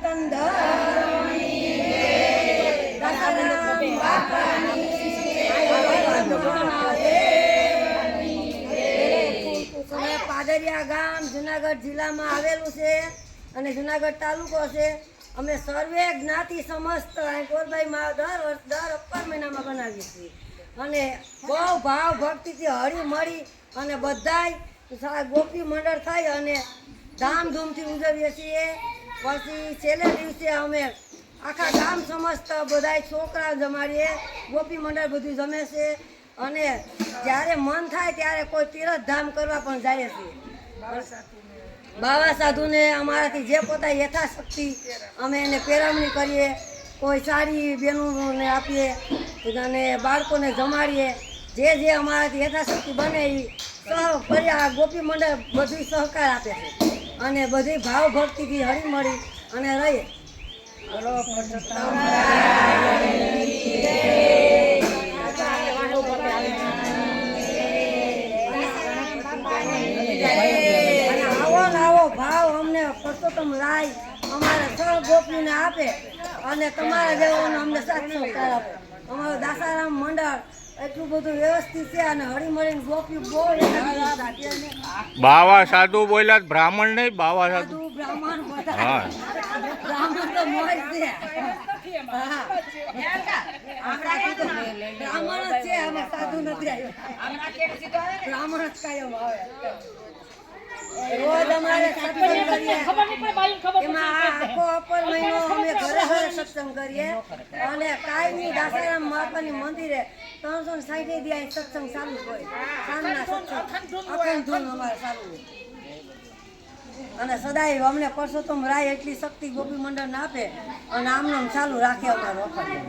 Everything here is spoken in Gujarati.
સનાતન ધર્મની જય, દશારામ બાપાની જય. પાદરિયા ગામ જુનાગઢ જિલ્લામાં આવેલું છે અને જુનાગઢ તાલુકો છે. અમે સર્વે જ્ઞાતિ સમસ્ત ગોરબાઈમાં દર અપર મહિનામાં બનાવીએ છીએ અને બહુ ભાવ ભક્તિથી હળી મળી અને બધાય ગોપી મંડળ થઈ અને ધામધૂમથી ઉજવીએ છીએ. પછી છેલ્લે દિવસે અમે આખા ગામ સમસ્ત બધાય છોકરા જમાડીએ, ગોપી મંડળ બધું જમે છે અને જ્યારે મન થાય ત્યારે કોઈ તીર્થધામ કરવા પણ જાય છે. બાવા સાધુને અમારાથી જે પોતા યથાશક્તિ અમે એને પેરવણી કરીએ, કોઈ સારી બહેનોને આપીએ અને બાળકોને જમાડીએ. જે અમારાથી યથાશક્તિ બને એ આ ગોપી મંડળ બધું સહકાર આપે છે અને બધી ભાવ ભક્તિથી હળી મળી અને રહીએ. ભાવ અમને પરસોત્તમ રાય અમારા સહ ગોપીને આપે અને તમારા જેવાને અમને સાથ સહકાર આપે. અમારું દાસારામ મંડળ એટલું બધું વ્યવસ્થિત છે અને હળી મળીને ગોપી બહુ. બાવા સાધુ બોલ્યા, બ્રાહ્મણ નહીં, બાવા સાધુ બ્રાહ્મણ હા, બ્રાહ્મણ તો મોજ છે. બ્રાહ્મણ જ છે, અમે સાધુ નથી આવ્યો. બ્રાહ્મણ જ કાયમ આવે. રોજ અમારે સત્સંગ કરીએ, એમાં આખો અપર મહિનો અમે ઘરે ઘરે સત્સંગ કરીએ અને કાયમી દાસારામ બાપાની મંદિરે 360 દી સત્સંગ ચાલુ હોય. સાંજના સત્સંગ અખંડ ધૂન અમારે ચાલુ હોય અને સદાય અમને પરસોત્તમ રાય એટલી શક્તિ ગોપી મંડળને આપે અને આમનું ચાલુ રાખે અમારું અખંડ.